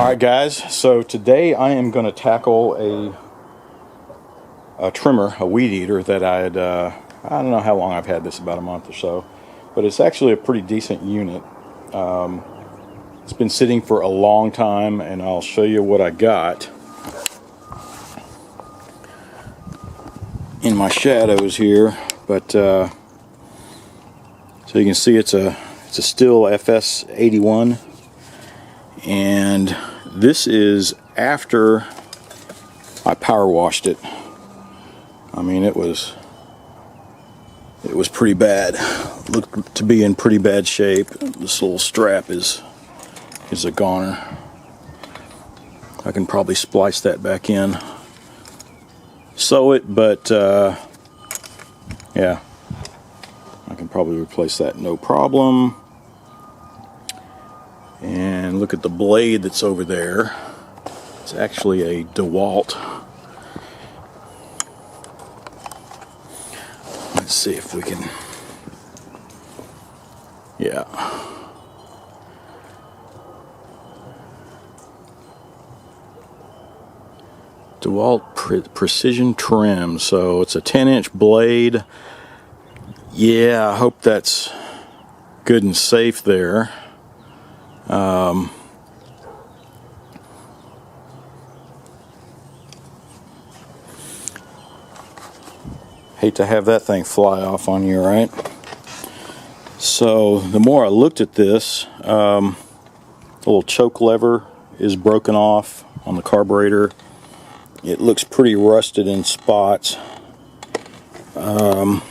Alright guys, so today I am going to tackle a trimmer, a weed eater that I don't know how long I've had this, about a month or so, but it's actually a pretty decent unit. It's been sitting for a long time, and I'll show you what I got in my shadows here. But so you can see it's a Stihl FS81, and this is after I power washed it. I mean, it was pretty bad. Looked to be in pretty bad shape. This little strap is a goner. I can probably splice that back in, sew it, but yeah, I can probably replace that no problem. And look at the blade that's over there. It's actually a Dewalt. Let's see if we can, yeah. Dewalt Precision Trim. So it's a 10-inch blade. Yeah, I hope that's good and safe there. Hate to have that thing fly off on you, right? So the more I looked at this, the little choke lever is broken off on the carburetor. It looks pretty rusted in spots on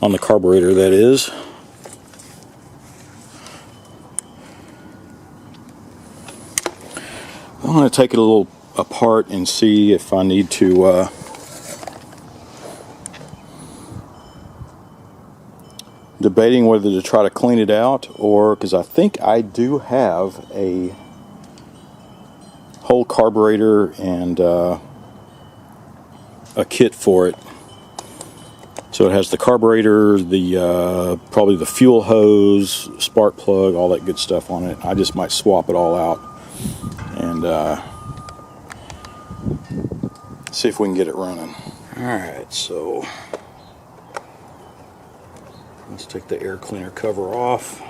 the carburetor, that is. I'm going to take it a little apart and see if I need to debating whether to try to clean it out, or because I think I do have a whole carburetor and a kit for it. So it has the carburetor, the probably the fuel hose, spark plug, all that good stuff on it. I just might swap it all out and see if we can get it running. Alright, so let's take the air cleaner cover off.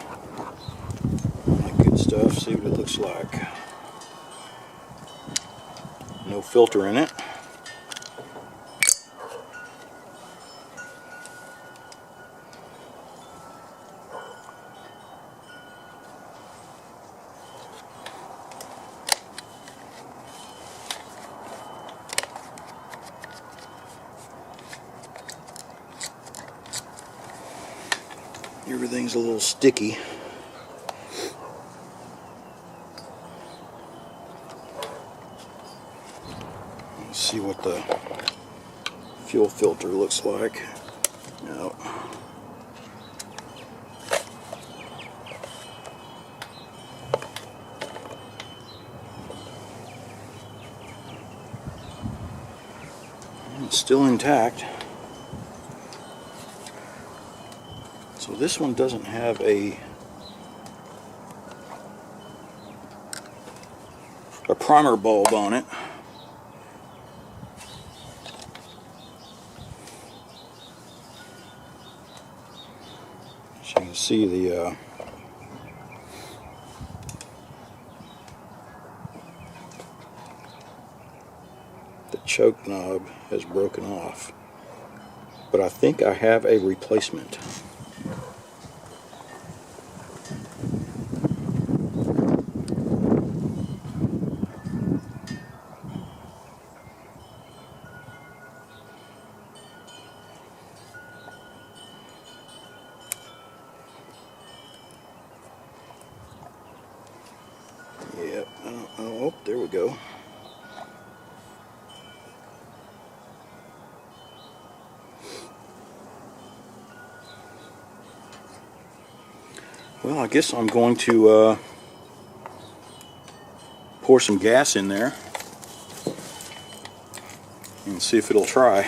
All that good stuff, see what it looks like. No filter in it. Everything's a little sticky. Let's see what the fuel filter looks like. No. It's still intact. So this one doesn't have a primer bulb on it. So you can see the choke knob has broken off, but I think I have a replacement. Yep, oh, there we go. Well, I guess I'm going to pour some gas in there and see if it'll try.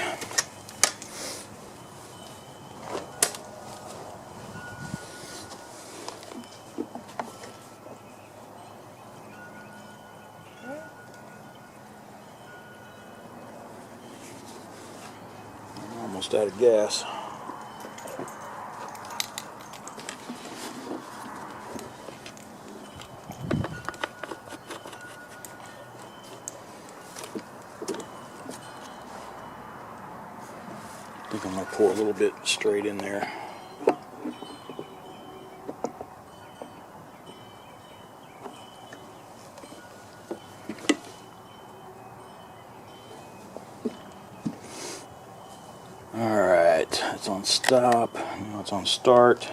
almost out of gas. I think I'm going to pour a little bit straight in there. Alright, it's on stop, now it's on start.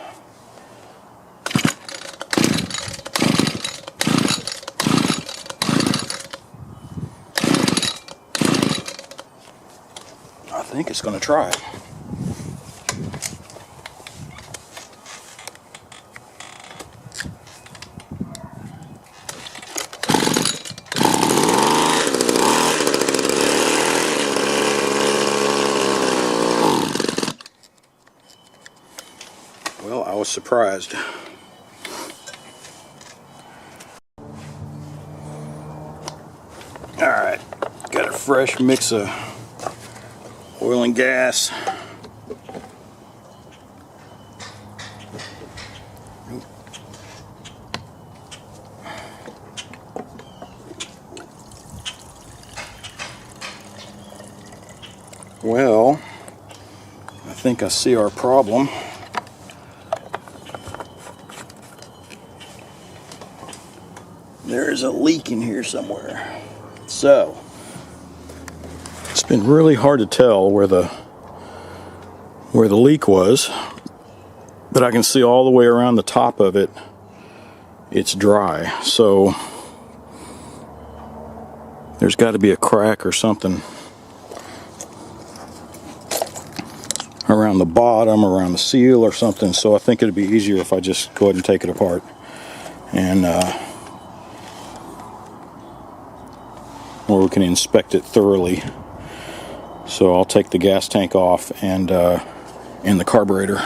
I think it's going to try. Well, I was surprised. Alright, got a fresh mix of oil and gas. Well, I think I see our problem. There is a leak in here somewhere. So, it's been really hard to tell where the leak was, but I can see all the way around the top of it. It's dry. So, there's got to be a crack or something around the bottom, around the seal or something. So I think it'd be easier if I just go ahead and take it apart and where we can inspect it thoroughly. So I'll take the gas tank off and the carburetor.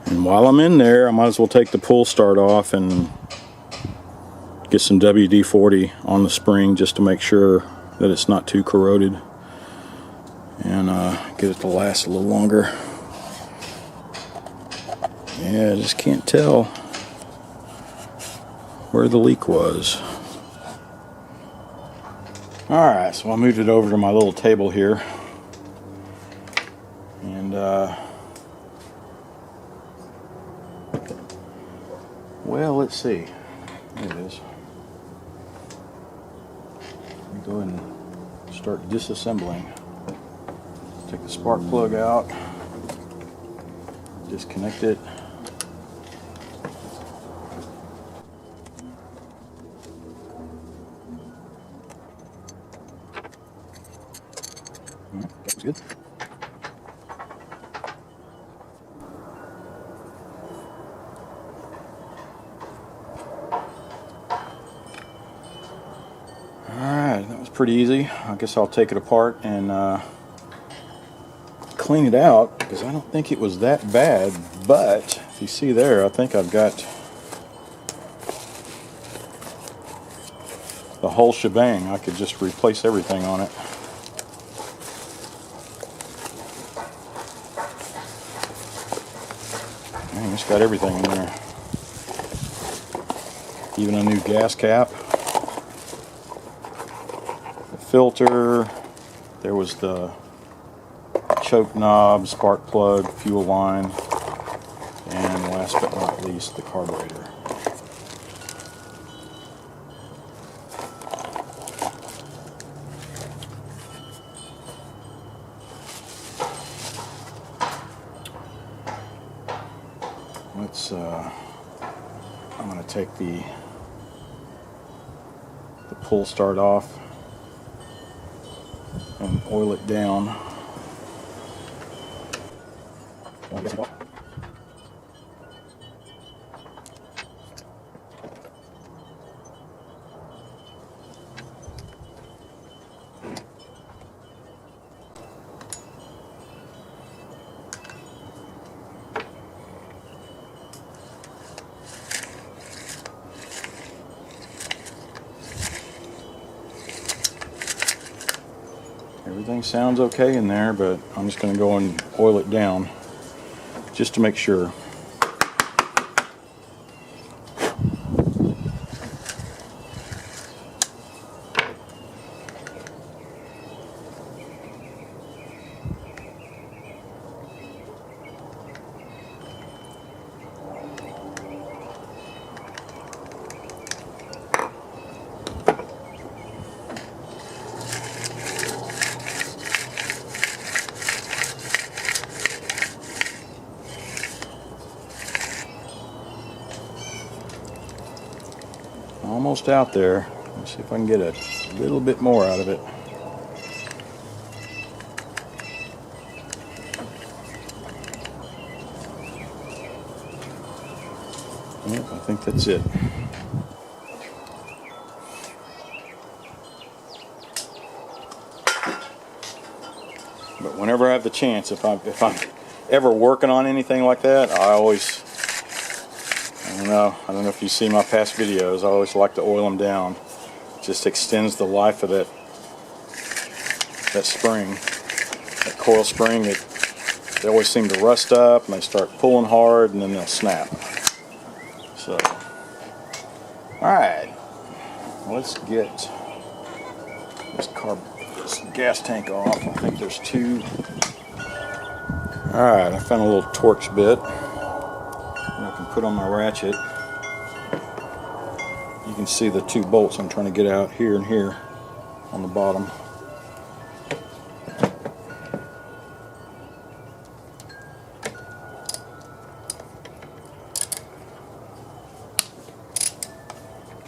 And while I'm in there, I might as well take the pull start off and get some WD-40 on the spring just to make sure that it's not too corroded, and get it to last a little longer. Yeah, I just can't tell where the leak was. Alright, so I moved it over to my little table here, and well, let's see. There it is. Let me go ahead and start disassembling. Take the spark plug out, disconnect it. That was good. Alright, that was pretty easy. I guess I'll take it apart and clean it out, because I don't think it was that bad, but if you see there, I think I've got the whole shebang. I could just replace everything on it. Man, it's got everything in there. Even a new gas cap. The filter. There was the choke knob, spark plug, fuel line, and last but not least, the carburetor. Let's I'm going to take the pull start off and oil it down. Everything sounds okay in there, but I'm just going to go and oil it down just to make sure. Almost out there. Let's see if I can get a little bit more out of it. Yep, I think that's it. But whenever I have the chance, if I'm ever working on anything like that, I don't know if you see my past videos, I always like to oil them down. It just extends the life of that spring, that coil spring. They always seem to rust up and they start pulling hard and then they'll snap. So, alright, let's get this gas tank off. I think there's two. Alright, I found a little Torx bit that I can put on my ratchet. You can see the two bolts I'm trying to get out here and here on the bottom.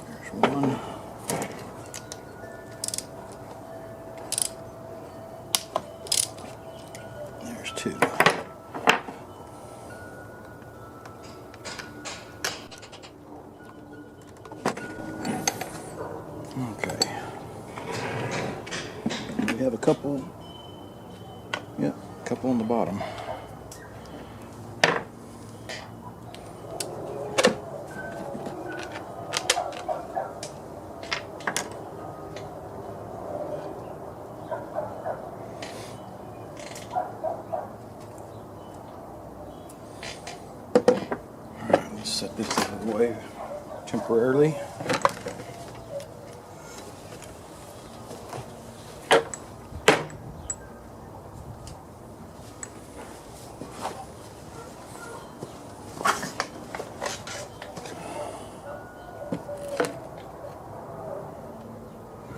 There's one. There's two. Okay. We have a couple. Yep, a couple on the bottom. Alright, let's set this out of the way temporarily.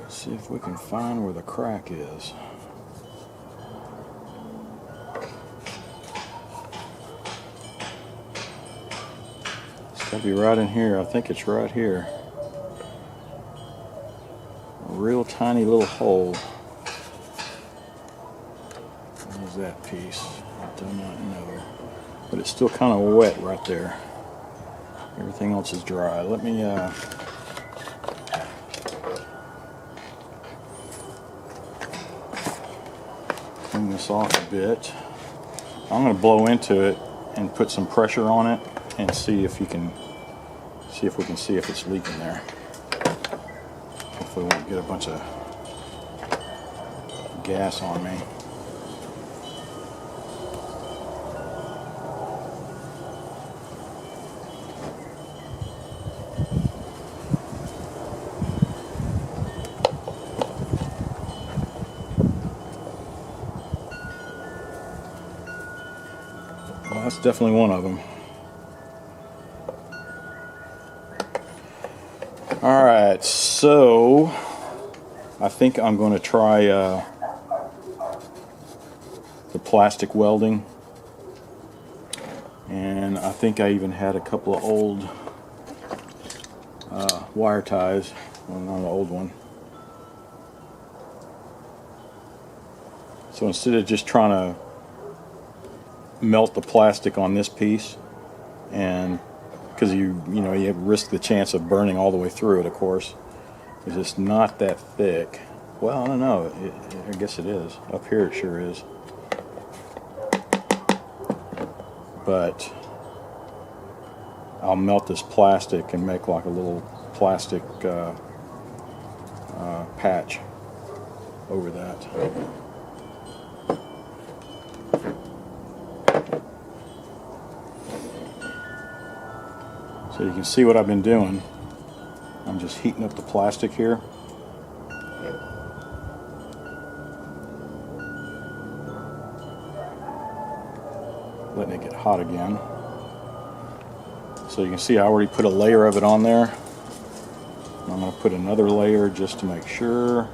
See if we can find where the crack is. It's got to be right in here. I think it's right here. A real tiny little hole. What is that piece? I do not know. But it's still kind of wet right there. Everything else is dry. Let me clean this off a bit. I'm going to blow into it and put some pressure on it and see if we can see if it's leaking there. Hopefully we won't get a bunch of gas on me. Well, that's definitely one of them. Alright, so I think I'm going to try the plastic welding. And I think I even had a couple of old wire ties. Well, not an old one. So instead of just trying to melt the plastic on this piece, and because you risk the chance of burning all the way through it, of course, because it's not that thick. Well, I don't know. I guess it is. Up here it sure is. But I'll melt this plastic and make like a little plastic patch over that. So you can see what I've been doing. I'm just heating up the plastic here. Letting it get hot again. So you can see I already put a layer of it on there. I'm going to put another layer just to make sure.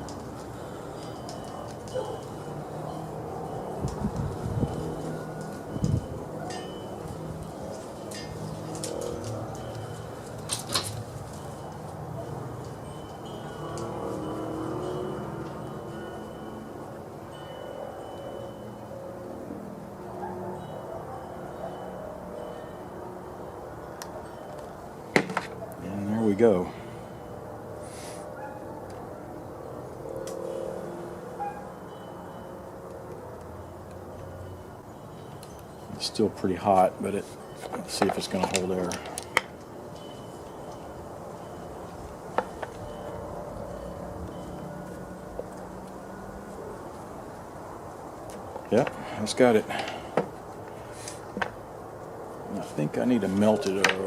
And there we go. It's still pretty hot, but let's see if it's going to hold air. Yep, that's got it. And I think I need to melt it a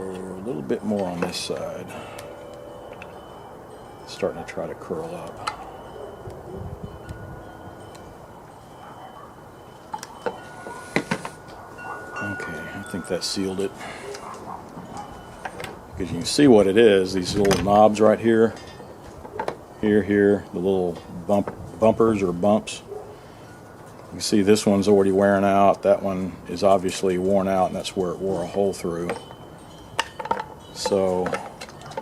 little bit more on this side. It's starting to try to curl up. Okay, I think that sealed it. Because you can see what it is, these little knobs right here, here, the little bumpers or bumps. You see this one's already wearing out, that one is obviously worn out, and that's where it wore a hole through. So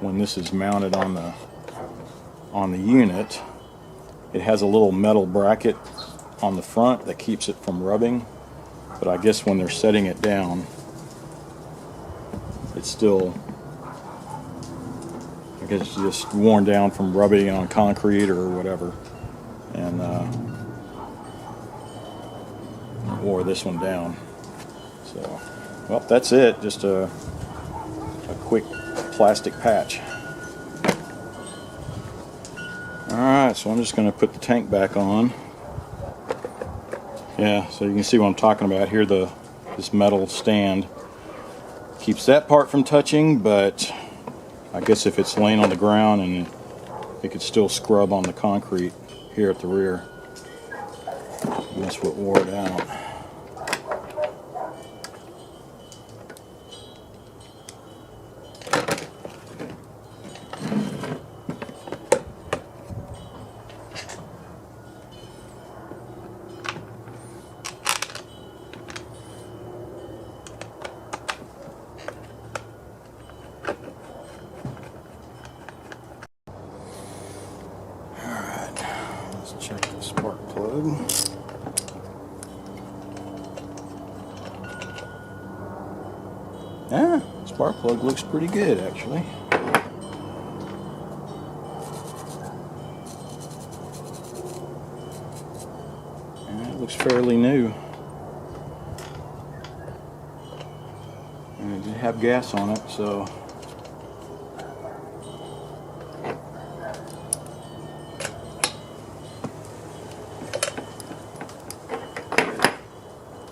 when this is mounted on the unit, it has a little metal bracket on the front that keeps it from rubbing. But I guess when they're setting it down, it's still, I guess, just worn down from rubbing on concrete or whatever, and wore this one down. So, well, that's it. Just a quick plastic patch. All right, so I'm just going to put the tank back on. Yeah, so you can see what I'm talking about here. This metal stand keeps that part from touching, but I guess if it's laying on the ground, and it could still scrub on the concrete here at the rear. And that's what wore it out. Check the spark plug. Ah, spark plug looks pretty good actually. And it looks fairly new. And it did have gas on it, so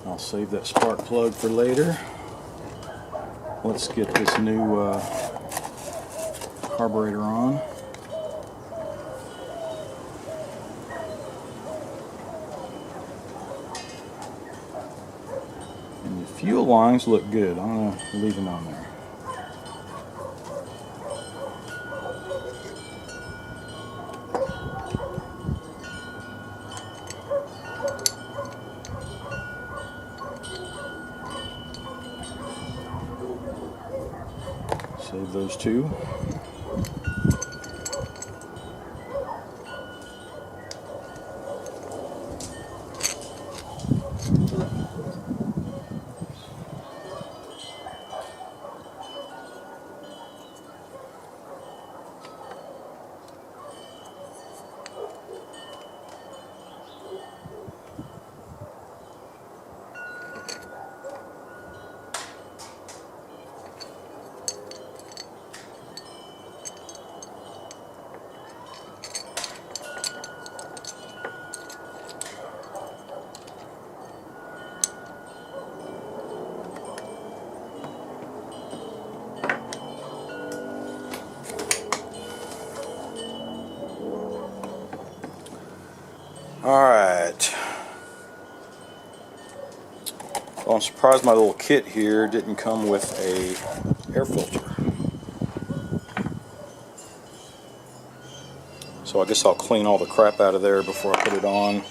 I'll save that spark plug for later. Let's get this new carburetor on. And the fuel lines look good. I'm going to leave them on there. Save those two. Well, I'm surprised my little kit here didn't come with a air filter. So I guess I'll clean all the crap out of there before I put it on,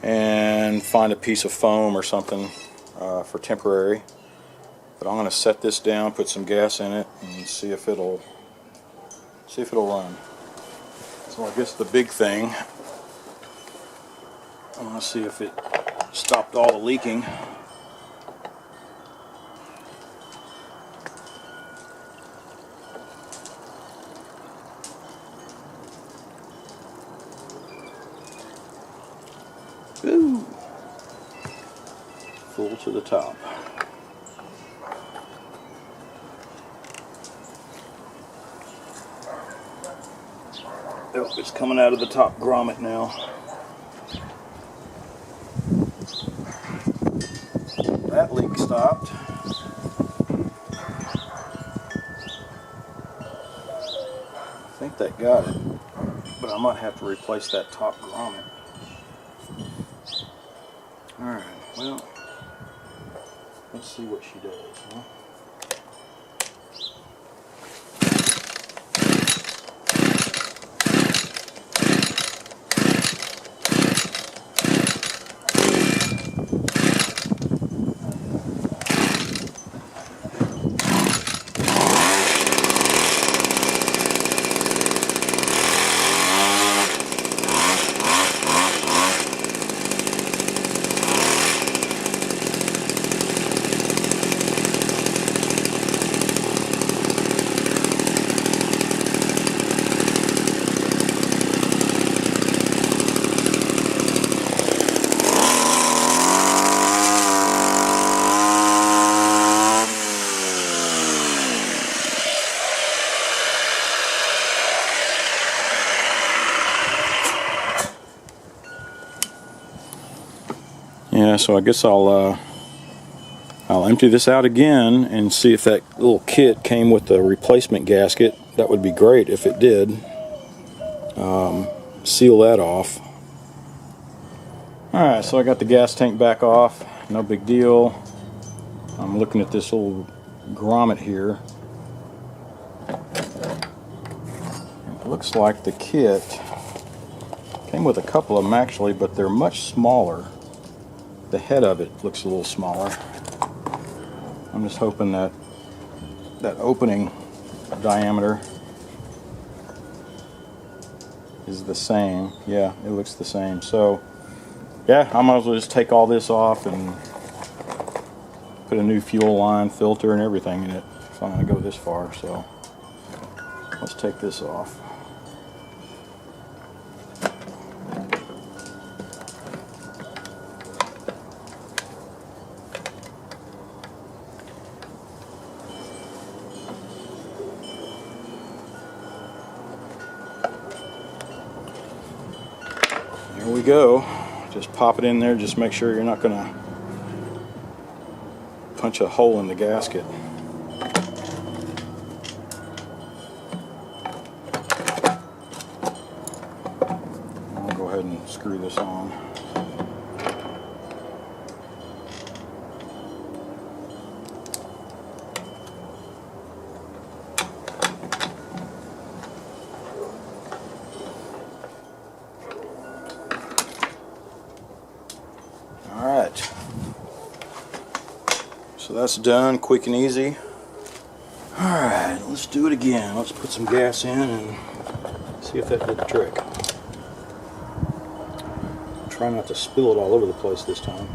and find a piece of foam or something for temporary. But I'm going to set this down, put some gas in it, and see if it'll run. So I guess the big thing, I want to see if it stopped all the leaking. Ooh. Full to the top. Oh, it's coming out of the top grommet now. That leak stopped. I think that got it, but I might have to replace that top grommet. Alright, well, let's see what she does, huh? Yeah, so I guess I'll empty this out again and see if that little kit came with the replacement gasket. That would be great if it did. Seal that off. Alright, so I got the gas tank back off. No big deal. I'm looking at this old grommet here. It looks like the kit came with a couple of them actually, but they're much smaller. The head of it looks a little smaller. I'm just hoping that that opening diameter is the same. Yeah, it looks the same. So yeah, I might as well just take all this off and put a new fuel line, filter, and everything in it if I'm going to go this far. So let's take this off. There we go. Just pop it in there. Just make sure you're not going to punch a hole in the gasket. I'll go ahead and screw this on. Alright, so that's done, quick and easy. Alright, let's do it again. Let's put some gas in and see if that did the trick. Try not to spill it all over the place this time.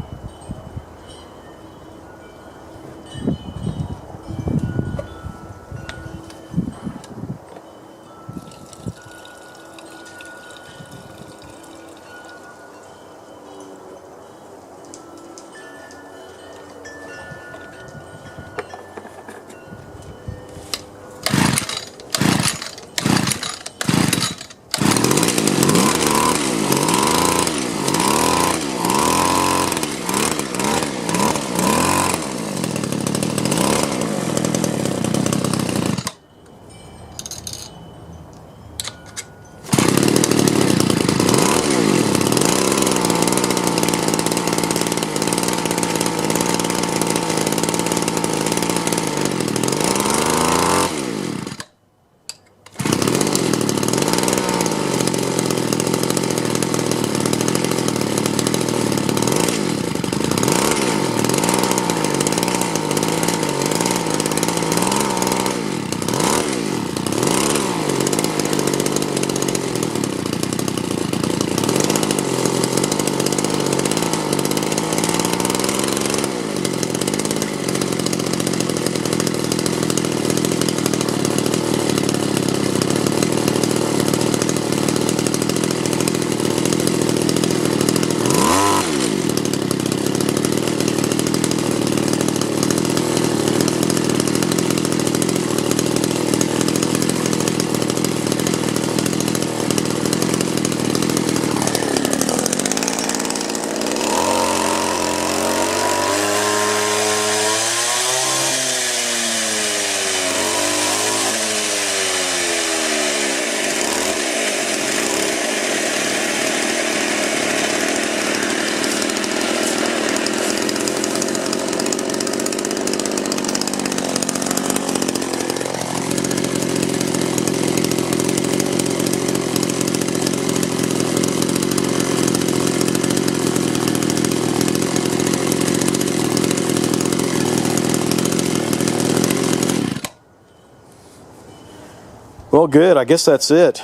Well, good. I guess that's it.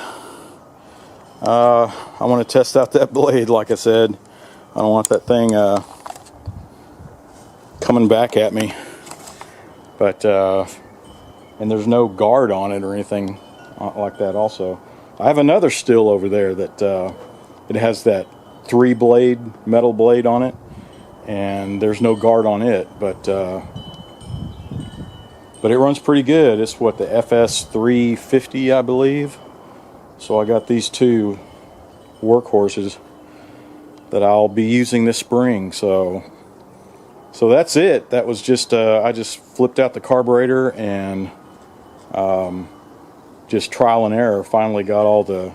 I want to test out that blade, like I said. I don't want that thing coming back at me. But, and there's no guard on it or anything like that also. I have another Stihl over there that it has that 3-blade metal blade on it, and there's no guard on it, but it runs pretty good. It's what, the FS350, I believe. So I got these two workhorses that I'll be using this spring. So that's it. That was just I just flipped out the carburetor and just trial and error finally got all the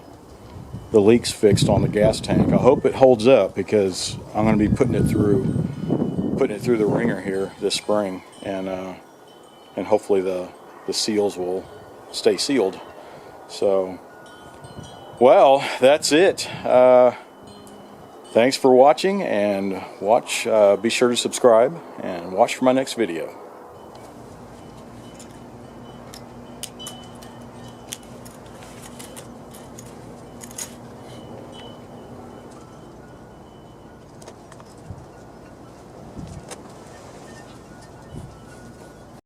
leaks fixed on the gas tank. I hope it holds up, because I'm going to be putting it through the ringer here this spring, and hopefully the seals will stay sealed. So, well, that's it. Thanks for watching, and be sure to subscribe and watch for my next video.